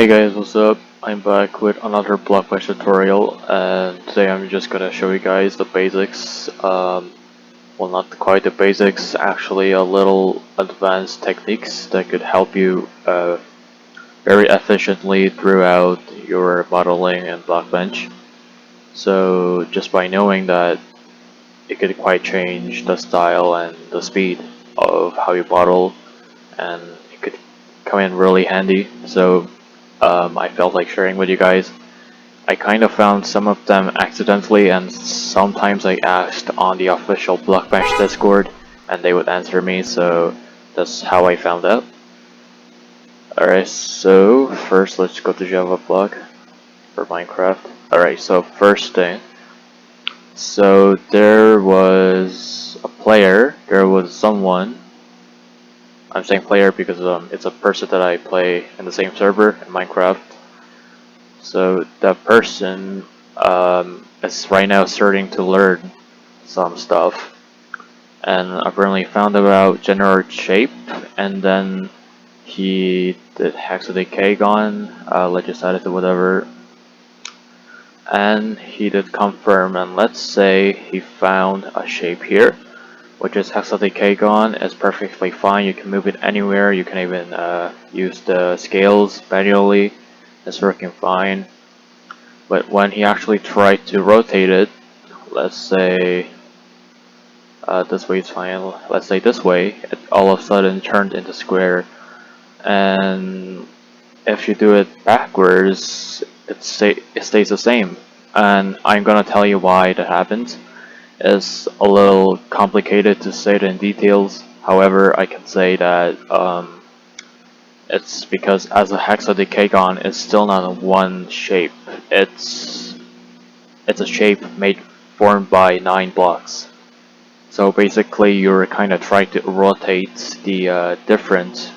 Hey guys, what's up? I'm back with another Blockbench tutorial, and today I'm just gonna show you guys the basics. Well, not quite the basics, actually a little advanced techniques that could help you very efficiently throughout your modeling and Blockbench. So just by knowing that, it could quite change the style and the speed of how you model, and it could come in really handy. So I felt like sharing with you guys. I kind of found some of them accidentally, and sometimes I asked on the official Blockbench Discord and they would answer me, so that's how I found out. Alright, so first let's go to Java block for Minecraft. Alright, so first thing. So there was a player, there was someone. I'm saying player because it's a person that I play in the same server in Minecraft. So that person is right now starting to learn some stuff, and apparently found about generate shape, and then he did hexadecagon, let's just add it to whatever, and he did confirm, and let's say he found a shape here, which is hexadecagon. Is perfectly fine, you can move it anywhere, you can even use the scales manually, it's working fine. But when he actually tried to rotate it, let's say this way is fine, let's say this way, it all of a sudden turned into square. And if you do it backwards, it stays the same. And I'm gonna tell you why that happens. It's a little complicated to say it in details. However, I can say that it's because as a hexadecagon, it's still not a one shape. It's a shape formed by 9 blocks. So basically, you're kind of trying to rotate the different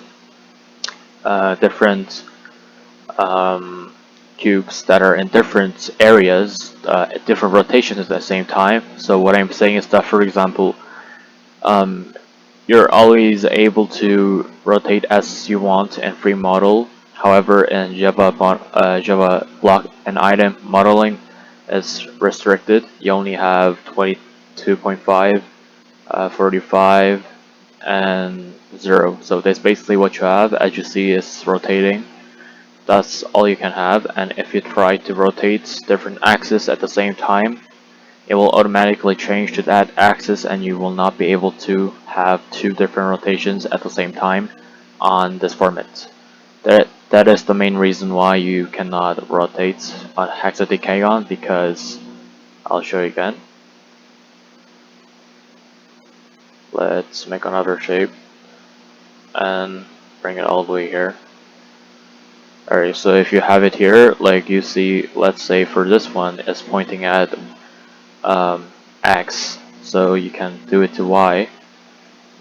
cubes that are in different areas at different rotations at the same time. So what I'm saying is that, for example, you're always able to rotate as you want in free model. However, in Java block and item modeling, it's restricted. You only have 22.5, 45, and 0. So that's basically what you have. As you see, is rotating. That's all you can have. And if you try to rotate different axes at the same time, it will automatically change to that axis, and you will not be able to have 2 different rotations at the same time on this format. That is the main reason why you cannot rotate on hexadecagon, because I'll show you again. Let's make another shape and bring it all the way here. Alright, so if you have it here, like you see, let's say for this one, it's pointing at X, so you can do it to Y,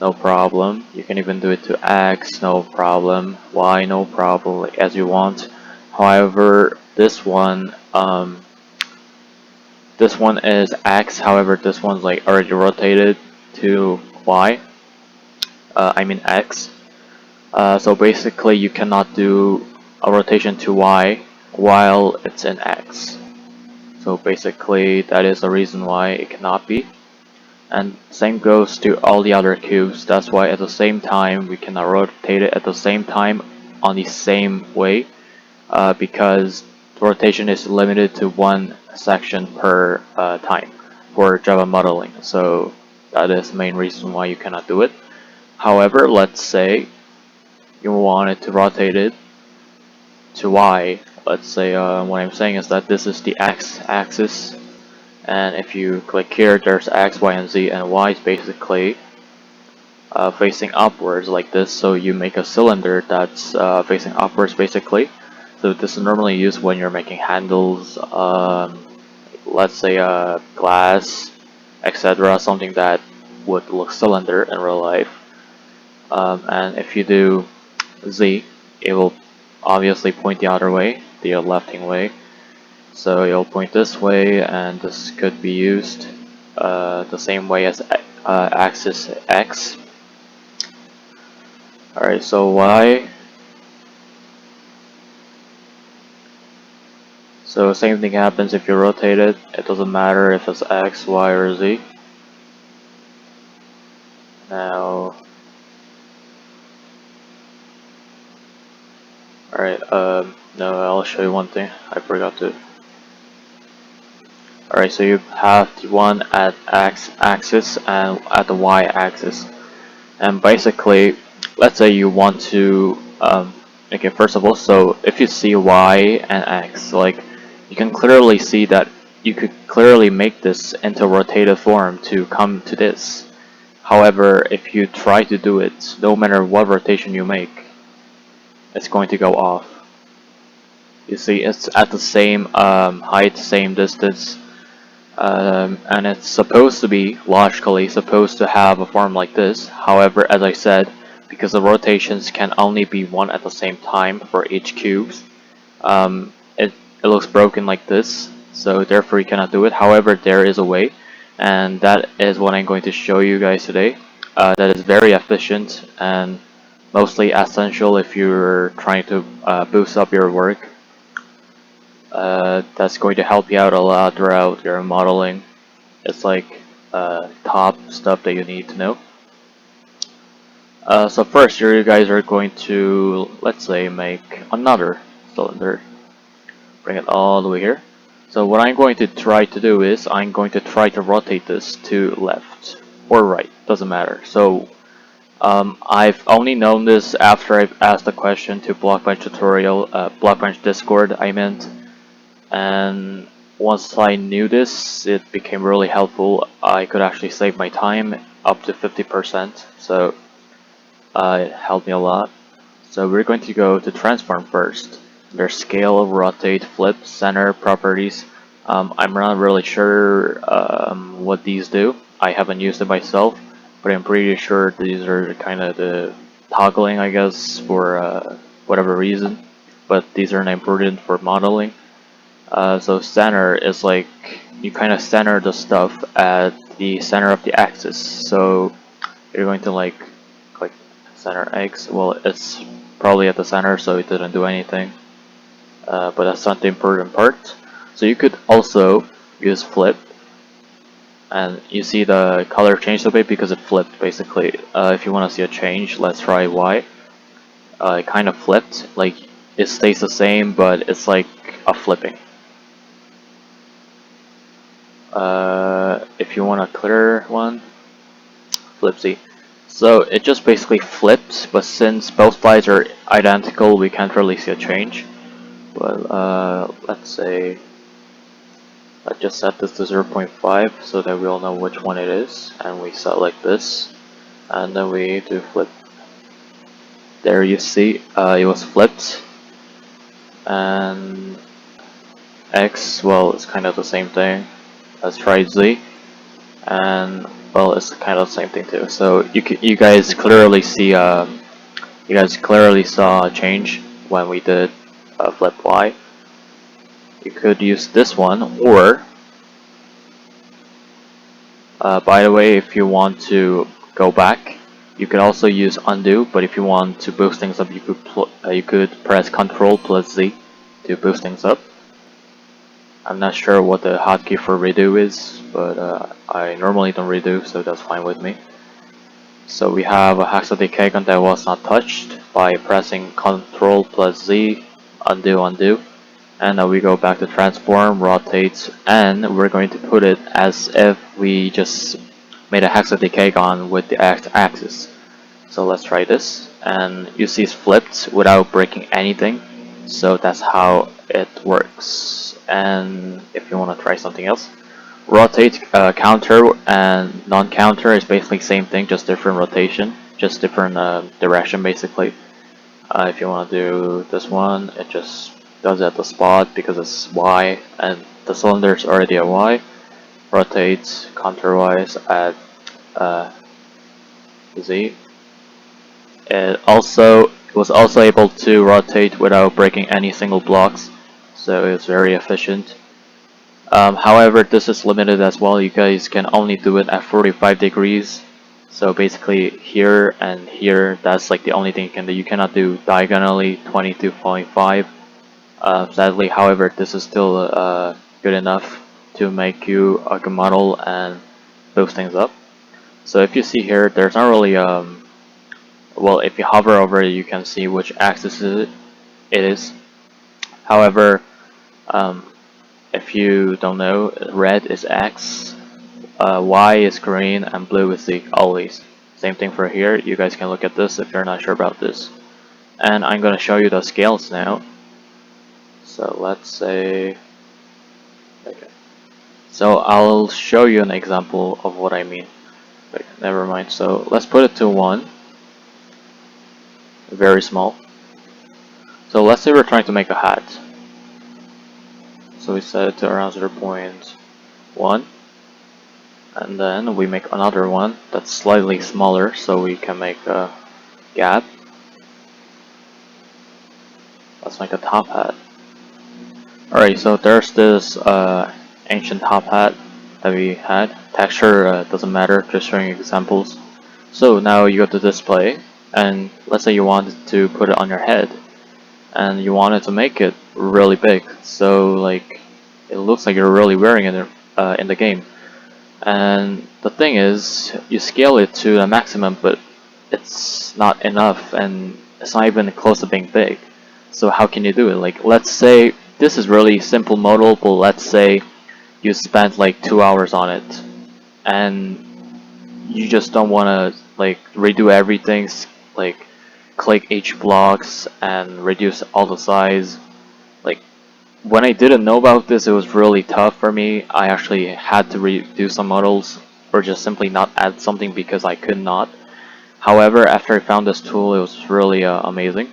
no problem. You can even do it to X, no problem. Y, no problem, as you want. However, this one is X. However, this one's like already rotated to Y. I mean X. So basically, you cannot do a rotation to Y while it's in X. So basically, that is the reason why it cannot be. And same goes to all the other cubes. That's why at the same time we cannot rotate it at the same time on the same way, because rotation is limited to 1 section per time for Java modeling. So that is the main reason why you cannot do it. However, let's say you wanted to rotate it to Y. Let's say what I'm saying is that this is the X axis, and if you click here, there's X, Y, and Z, and Y is basically facing upwards like this. So you make a cylinder that's facing upwards basically. So this is normally used when you're making handles, let's say glass, etc., something that would look cylinder in real life. And if you do Z, it will obviously point the other way, the left-hand way. So it'll point this way, and this could be used the same way as axis X. Alright, so Y, So same thing happens if you rotate it. It doesn't matter if it's X, Y, or Z. Now, alright, no, I'll show you one thing. I forgot to. Alright, so you have the one at X axis and at the Y axis. And basically, let's say you want to, okay, first of all, so if you see Y and X, like, you can clearly see that you could clearly make this into a rotated form to come to this. However, if you try to do it, no matter what rotation you make, it's going to go off. You see, it's at the same height, same distance, and it's supposed to be, logically, supposed to have a form like this. However, as I said, because the rotations can only be one at the same time for each cube, it looks broken like this, so therefore you cannot do it. However, there is a way, and that is what I'm going to show you guys today. That is very efficient and mostly essential if you're trying to boost up your work. That's going to help you out a lot throughout your modeling. It's like top stuff that you need to know. So first, you guys are going to, let's say, make another cylinder. Bring it all the way here. So what I'm going to try to do is I'm going to try to rotate this to left or right, doesn't matter. So I've only known this after I've asked the question to Blockbench tutorial, Blockbench Discord I meant, and once I knew this, it became really helpful. I could actually save my time up to 50%, so it helped me a lot. So we're going to go to transform first. There's scale, rotate, flip, center, properties. I'm not really sure what these do. I haven't used it myself, but I'm pretty sure these are kind of the toggling, I guess, for whatever reason. But these are not important for modeling. So center is like you kind of center the stuff at the center of the axis. So you're going to like click center X. Well, it's probably at the center, so it didn't do anything. But that's not the important part. So you could also use flip, and you see the color changed a bit because it flipped basically. If you want to see a change, let's try Y. It kind of flipped, like it stays the same, but it's like a flipping. If you want a clearer one, flipsy. So it just basically flips, but since both slides are identical, we can't really see a change. But let's say, let's just set this to 0.5 so that we all know which one it is, and we set like this, and then we do flip. There you see, it was flipped, and X, well, it's kind of the same thing. Let's try Z, and well, it's kind of the same thing too. So you guys clearly see you guys clearly saw a change when we did flip Y. You could use this one, or by the way, if you want to go back, you could also use undo. But if you want to boost things up, you could press Ctrl plus Z to boost things up. I'm not sure what the hotkey for redo is, but I normally don't redo, so that's fine with me. So we have a hexadecagon that was not touched by pressing Ctrl plus Z, undo, and now we go back to transform, rotate, and we're going to put it as if we just made a hexadecagon with the x-axis. So let's try this, and you see it's flipped without breaking anything, so that's how it works. And if you want to try something else, rotate, counter and non-counter is basically same thing, just different rotation, just different direction basically. If you want to do this one, it just does it at the spot because it's Y and the cylinder is already a Y. Rotate counterwise at Z. It was also able to rotate without breaking any single blocks, so it's very efficient. However, this is limited as well. You guys can only do it at 45 degrees. So basically here and here, that's like the only thing you can do. You cannot do diagonally 22.5. Sadly, however, this is still good enough to make you a good model and boost things up. So if you see here, there's not really well, if you hover over it, you can see which axis it is. However, um, if you don't know, red is X, Y is green, and blue is the always. Same thing for here. You guys can look at this if you're not sure about this. And I'm going to show you the scales now. So let's say, okay. So I'll show you an example of what I mean. Wait, never mind. So let's put it to 1, very small. So let's say we're trying to make a hat. So we set it to around 0.1, and then we make another one that's slightly smaller so we can make a gap. Let's make a top hat. Alright, so there's this ancient top hat that we had. Texture doesn't matter, just showing examples. So now you go to display, and let's say you wanted to put it on your head, and you wanted to make it really big, so like it looks like you're really wearing it in the game. And the thing is, you scale it to the maximum, but it's not enough, and it's not even close to being big. So how can you do it? Like, let's say this is really simple modal, but let's say you spent like 2 hours on it, and you just don't want to like redo everything, like click each blocks and reduce all the size. Like, when I didn't know about this, it was really tough for me. I actually had to redo some models or just simply not add something because I could not. However, after I found this tool, it was really amazing.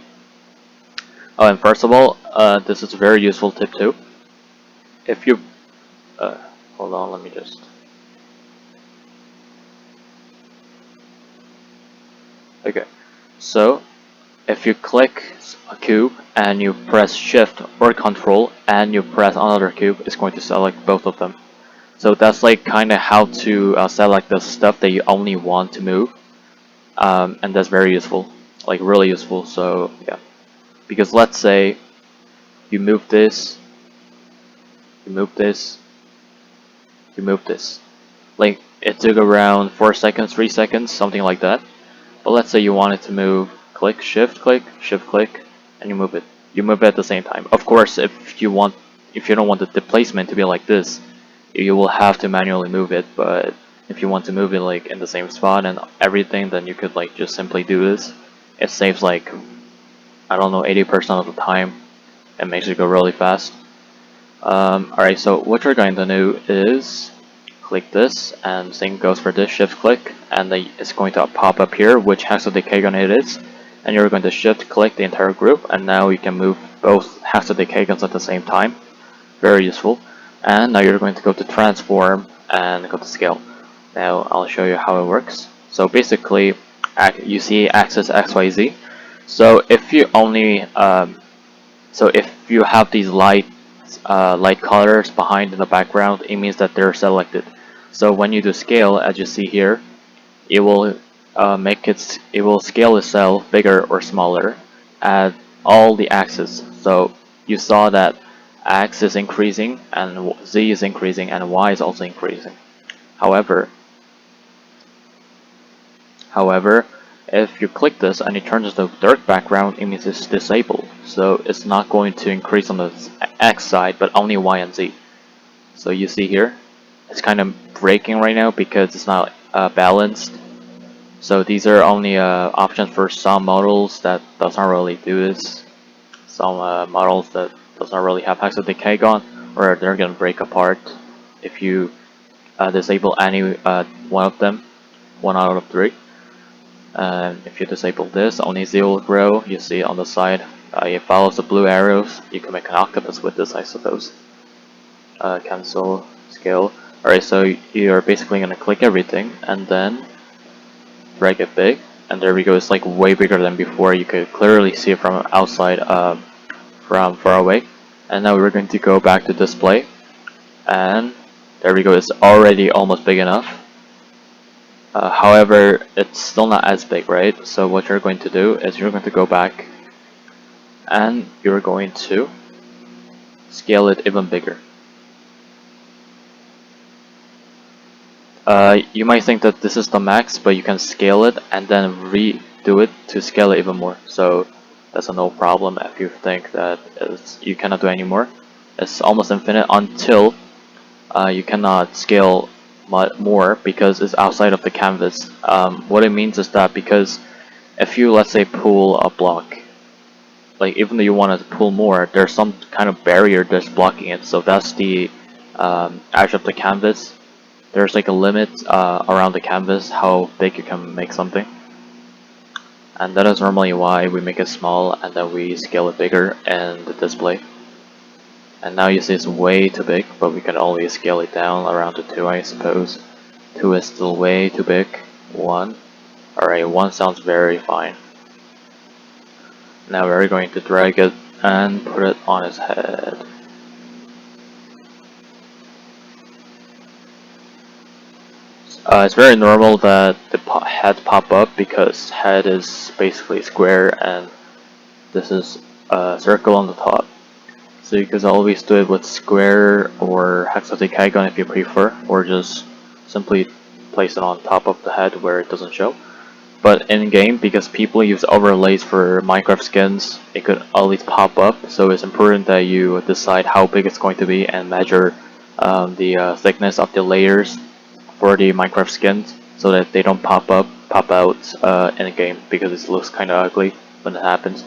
Oh, and first of all, this is a very useful tip too. If you uh, hold on, let me just. Okay, so if you click a cube and you press Shift or Control and you press another cube, it's going to select both of them. So that's like kind of how to select the stuff that you only want to move, and that's very useful, like really useful. So yeah, because let's say you move this, you move this, you move this. Like it took around 4 seconds, 3 seconds, something like that. But let's say you wanted to move, click, shift click, and you move it. You move it at the same time. Of course, if you don't want the placement to be like this, you will have to manually move it. But if you want to move it like in the same spot and everything, then you could like just simply do this. It saves like, I don't know, 80% of the time. It makes it go really fast. Alright, so what you're going to do is click this, and same goes for this, shift click, and it's going to pop up here which hexadecagon it is, and you're going to shift click the entire group, and now you can move both hexadecagons at the same time. Very useful. And now you're going to go to transform and go to scale. Now I'll show you how it works. So basically, you see axis XYZ. So if you only so if you have these light colors behind in the background, it means that they're selected. So when you do scale, as you see here, it will it will scale itself bigger or smaller at all the axes. So you saw that X is increasing and Z is increasing and Y is also increasing. However, However, if you click this and it turns to dark background, it means it's disabled. So it's not going to increase on the X side, but only Y and Z. So you see here, it's kind of breaking right now because it's not balanced. So these are only options for some models that does not really do this. Some models that does not really have hexadecagon, or they're gonna break apart if you disable any one of them, one out of three. If you disable this, only Z will grow. You see on the side, it follows the blue arrows. You can make an octopus with this, I suppose. Cancel, scale. Alright, so you're basically gonna click everything and then drag it big. And there we go, it's like way bigger than before. You could clearly see it from outside, from far away. And now we're going to go back to display. And there we go, it's already almost big enough. However, it's still not as big, right? So what you're going to do is you're going to go back and you're going to scale it even bigger. You might think that this is the max, but you can scale it and then redo it to scale it even more. So that's a no problem if you think that you cannot do any more. It's almost infinite until you cannot scale more because it's outside of the canvas. What it means is that because if you, let's say, pull a block, like even though you want to pull more, there's some kind of barrier that's blocking it. So that's the edge of the canvas. There's like a limit around the canvas how big you can make something, and that is normally why we make it small and then we scale it bigger in the display. And now you see it's way too big, but we can always scale it down around to 2, I suppose. 2 is still way too big. 1. Alright, 1 sounds very fine. Now we're going to drag it and put it on his head. It's very normal that the head pop up because head is basically square and this is a circle on the top. So you can always do it with square or hexadecagon if you prefer, or just simply place it on top of the head where it doesn't show. But in game, because people use overlays for Minecraft skins, it could always pop up. So it's important that you decide how big it's going to be and measure the thickness of the layers for the Minecraft skins, so that they don't pop out in the game because it looks kind of ugly when it happens.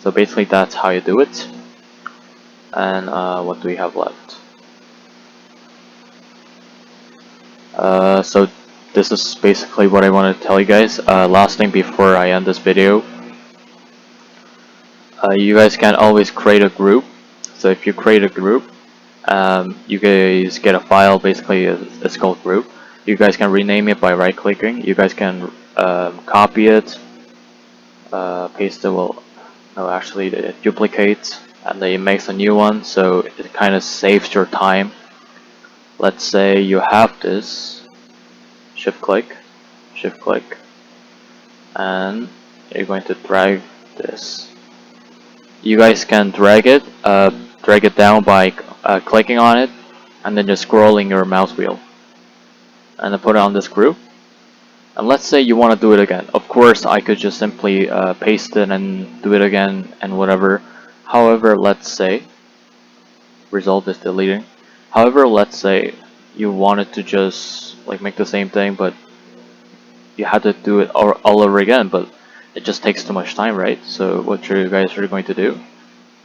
So basically, that's how you do it. And what do we have left? So this is basically what I want to tell you guys. Last thing before I end this video, you guys can always create a group. So if you create a group, you guys get a file. Basically, it's called group. You guys can rename it by right-clicking. You guys can copy it, paste it. Well, no, actually, it duplicates, and then it makes a new one. So it kind of saves your time. Let's say you have this. Shift click, and you're going to drag this. You guys can drag it down by clicking on it, and then just scrolling your mouse wheel, and then put it on this group. And let's say you want to do it again. Of course, I could just simply paste it and do it again and whatever. However, let's say result is deleting. However, let's say you wanted to just like make the same thing, but you had to do it all over again, but it just takes too much time, right? So what you guys are going to do,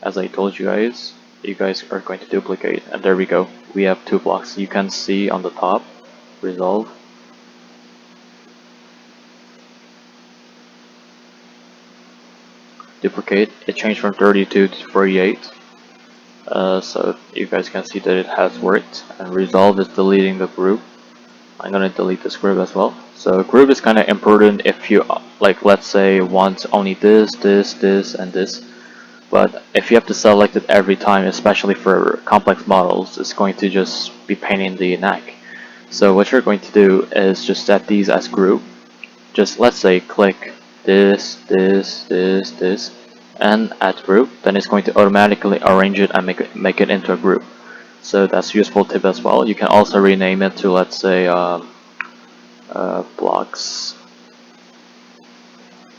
as I told you guys are going to duplicate, and there we go. We have 2 blocks. You can see on the top, resolve. Duplicate. It changed from 32 to 48. So you guys can see that it has worked. And resolve is deleting the group. I'm gonna delete this group as well. So group is kind of important if you like, let's say, want only this, and this. But if you have to select it every time, especially for complex models, it's going to just be pain in the neck. So what you're going to do is just set these as group. Just let's say click this, and add group. Then it's going to automatically arrange it and make it into a group. So that's a useful tip as well. You can also rename it to, let's say, blocks.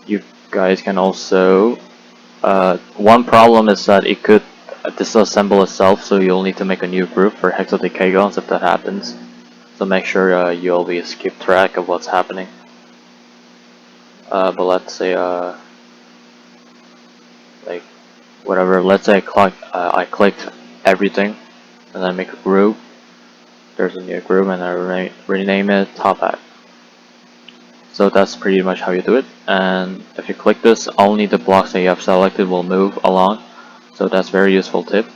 You guys can also one problem is that it could disassemble itself, so you'll need to make a new group for hexadecagons if that happens. So make sure you always keep track of what's happening. But let's say like whatever. Let's say I clicked everything, and then make a group. There's a new group, and I rename it top hat. So that's pretty much how you do it. And if you click this, only the blocks that you have selected will move along. So that's a very useful tip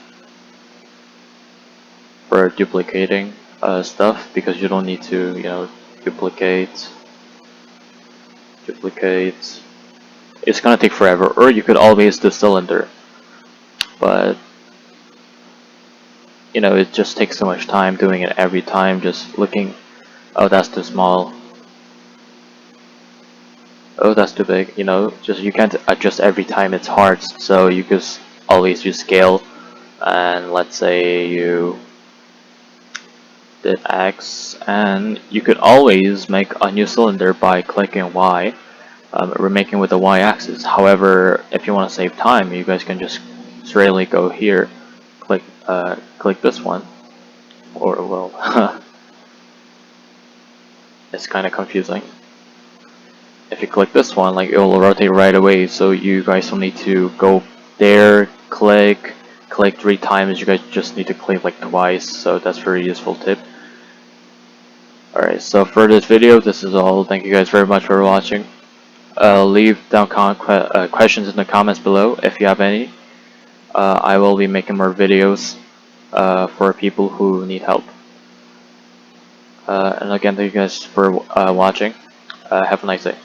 for duplicating stuff, because you don't need to, duplicate. It's gonna take forever. Or you could always do cylinder, but it just takes so much time doing it every time. Just looking, oh, that's too small. Oh, that's too big. Just you can't adjust every time. It's hard. So you just always use scale. and let's say you did X, and you could always make a new cylinder by clicking Y, remaking with the Y-axis. However, if you want to save time, you guys can just straightly go here, click this one, or well, it's kind of confusing. If you click this one, like, it will rotate right away, so you guys don't need to go there, click 3 times. You guys just need to click like twice, so that's a very useful tip. Alright, so for this video, this is all. Thank you guys very much for watching. Leave down questions in the comments below if you have any. I will be making more videos for people who need help. And again, thank you guys for watching. Have a nice day.